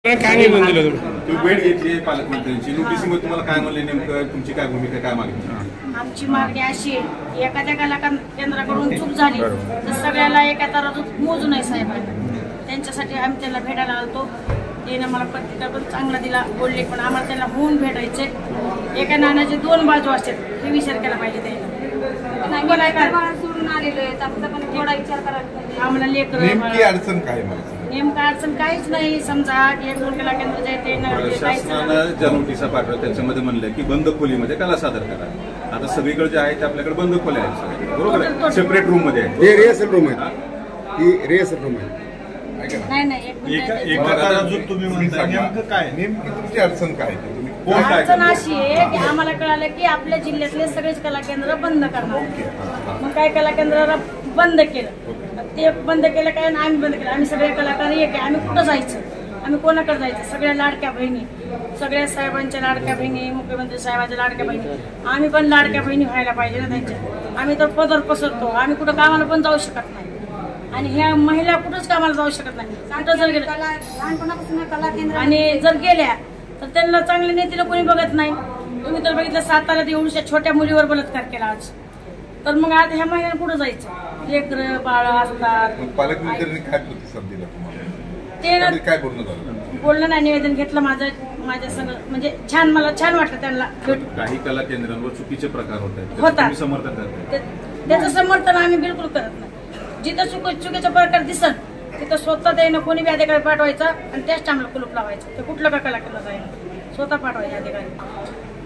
काय नाही म्हणलं तुम्ही भेट घेतली पालकमंत्र्यांची नोटीसमध्ये तुम्हाला काय म्हणले नेमकं तुमची काय भूमिका काय मागणी? आमची मागणी अशी आहे एखाद्या कलाकार केंद्राकडून चूक झाली तर सगळ्याला एका तराजूत मोजू नये साहेबांना त्यांच्यासाठी आम्ही त्यांना भेटायला आलतो. त्याने मला पत्रिका पण चांगला दिला बोलले पण आम्हाला त्यांना होऊन भेटायचे. एका नाण्याचे दोन बाजू असतात हे विचार केला पाहिजे त्याला सोडून आलेलो आहे पण थोडा विचार करायला पाहिजे. आम्हाला लेकर नेमकी अडचण काय नेमका अडचण काहीच नाही. समजा एक दोन कला केंद्र शासनानं ज्या नोटिसा पाठवल्या त्याच्यामध्ये म्हणलं की बंद खोलीमध्ये कला सादर करा. आता सगळीकडे जे आहे ते आपल्याकडे बंद खोल्या आहेत बरोबर आहे. सेपरेट रूम मध्ये आहे रिहर्सल रूम आहे ही रिहर्सल रूम आहे. तुम्ही म्हणता नेमकं काय नेमकी तुमची अडचण काय अडचण अशी आहे की आम्हाला कळालं की आपल्या जिल्ह्यातले सगळेच कला केंद्र बंद करणार. मग काय कला केंद्राला बंद केलं ते बंद केलं काय आम्ही बंद केलं. आम्ही सगळे कलाकार एक आहे. आम्ही कुठं जायचं आम्ही कोणाकडे जायचं सगळ्या लाडक्या बहिणी सगळ्या साहेबांच्या लाडक्या बहिणी मुख्यमंत्री साहेबांच्या लाडक्या बहिणी आम्ही पण लाडक्या बहिणी व्हायला पाहिजे ना त्यांच्या. आम्ही तर पदर पसरतो आम्ही कुठं कामाला पण जाऊ शकत नाही आणि ह्या महिला कुठंच कामाला जाऊ शकत नाही. कुठं जर गेलं लहानपणापासून कला केंद्र आणि जर गेल्या तर त्यांना चांगले नेतीला कोणी बघत नाही. तुम्ही तर बघितलं साताऱ्यात एवढ्या छोट्या मुलीवर बलात्कार केला आज तर मग आता ह्या महिन्यात कुठं जायचं लेकर बाळ असतात. पालकमंत्र्यांनी काय प्रतिसाद दिला ते काय बोलणं झालं बोलणं नाही निवेदन घेतलं माझ्या संग म्हणजे छान मला छान वाटतं त्यांना काही कला केंद्रांवर चुकीचे प्रकार होतात समर्थन करतात त्याचं समर्थन आम्ही बिलकुल करत नाही. जिथं चुकीचा प्रकार दिसत तिथं स्वतः त्यानं कोणी बी अधिकारी पाठवायचा आणि त्याच टाइमला कुलूप लावायचं. ते कुठलं का कला केलं जाईल स्वतः पाठवायचे अधिकारी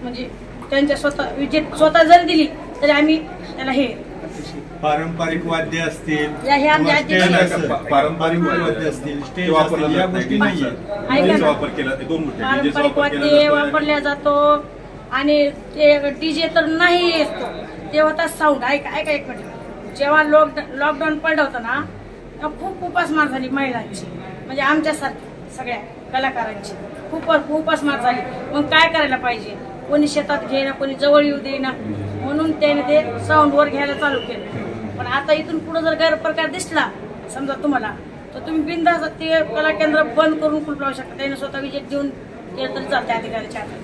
म्हणजे त्यांच्या स्वतः जरी दिली तरी आम्ही त्याला हे पारंपरिक वाद्य असतील पारंपरिक वाद्य असतील स्टेज या गोष्टी वापर केला पारंपरिक वाद्य वापरल्या जातो आणि ते डीजे तर नाही येतो ते होता साऊंड. ऐका एक मिनिट जेव्हा लॉकडाऊन पडलं होतं ना खूप उपासमार झाली महिलांची म्हणजे आमच्यासारखी सगळ्या कलाकारांची खूप उपासमार झाली. मग काय करायला पाहिजे कोणी शेतात घेणं कोणी जवळ येऊ देईना म्हणून त्याने ते साऊंडवर घ्यायला चालू केलं. पण आता इथून पुढे जर गैरप्रकार दिसला समजा तुम्हाला तर तुम्ही बिनधास्त ते कला केंद्र बंद करून कुलूप लावू शकता. त्याने स्वतः विजेत देऊन केलं तरी चालते अधिकाऱ्याच्या हातात.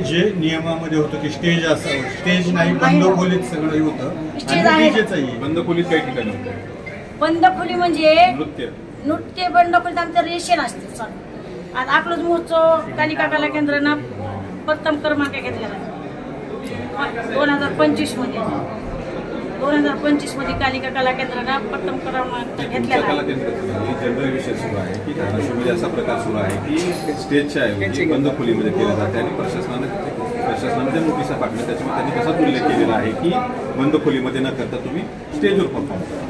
जे नियमामध्ये होतं की स्टेज असावं स्टेज नाही बंद खोलीत सगळं होतं. स्टेज आहे बंद खोलीत काही ठिकाणी होतं. बंद खोली म्हणजे नृत्य बंद खोलीत आमचं रेशन असते चालू. आता अकलूज महोत्सव कालिका कला केंद्रानं प्रथम क्रमांक घेतलेला आहे 2025 मध्ये कालिका कला केंद्रानं प्रथम क्रमांक घेतलेला आहे. जनरल विषय सुरू आहे की धाराशिवमध्ये असा प्रकार सुरू आहे की स्टेजच्या ऐवजी बंद खोलीमध्ये केलं जाते आणि प्रशासनाने नोटिसा पाठवल्या त्याच्यामध्ये त्यांनी कसा उल्लेख केलेला आहे की बंद खोलीमध्ये न करता तुम्ही स्टेजवर परफॉर्म करा.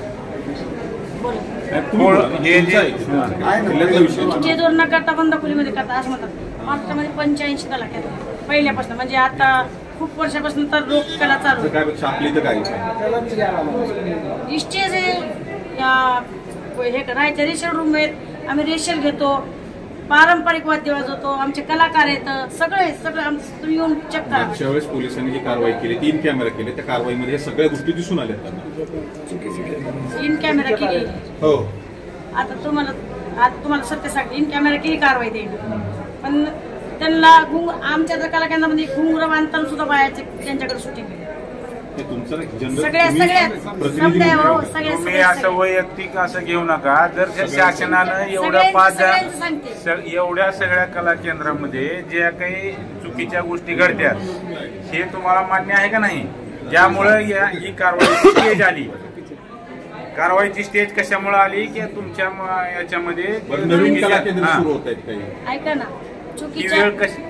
स्टेजवर न करता बंद खोलीमध्ये करता असं म्हणतात. महाराष्ट्रामध्ये 85 कला केंद्र पहिल्यापासून म्हणजे आता खूप वर्षापासून तर लोककला चालू स्टेज आहे हे करायचे रेशल रूम आहेत. आम्ही रेशल घेतो पारंपरिक वाद्य वाजवतो आमचे कलाकार आहेत सगळे तुम्ही येऊन चेक करा. मागच्या वेळेस पोलिसांनी जी कारवाई केली 3 कॅमेरा केले त्या कारवाईमध्ये सगळ्या गोष्टी दिसून आल्या. 3 कॅमेरा केली हो. आता तुम्हाला सत्य सांगते 3 कॅमेरा केली कारवाई देईल पण त्यांना आमच्या जर कला केंद्रामध्ये घुंगरं बांधताना सुद्धा बायाचे त्यांच्याकडे शूटिंग तुम्ही असं वैयक्तिक असं घेऊ नका. जर शासनानं एवढ्या सगळ्या कला केंद्रामध्ये ज्या काही चुकीच्या गोष्टी घडत्यात हे तुम्हाला मान्य आहे का नाही? त्यामुळे ही कारवाई स्टेज आली. कारवाईची स्टेज कशामुळे आली की तुमच्या याच्यामध्ये नवीन कला केंद्र सुरू होत आहेत काही. ऐका ना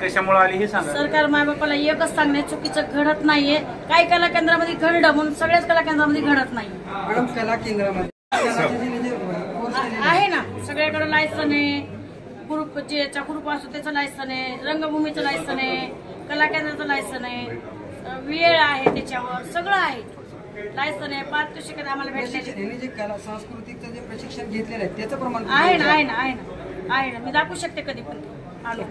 कशामुळे आली हे सांगा. सरकार मायबापाला एकच सांगणे चुकीचं घडत नाहीये. काही कला केंद्रामध्ये घडलं म्हणून सगळ्याच कला केंद्रामध्ये घडत नाही. कला केंद्रामध्ये आहे ना सगळ्याकडे लायसन आहे. ग्रुप असतो त्याचं लायसन आहे रंगभूमीचं लायसन आहे कला केंद्राचं लायसन आहे वेळ आहे त्याच्यावर सगळं आहे लायसन आहे. पारितोषिक आम्हाला भेटण्याचे सांस्कृतिकचं जे प्रशिक्षण घेतलेलं आहे त्याचं प्रमाण आहे ना मी दाखवू शकते कधी पण आलो.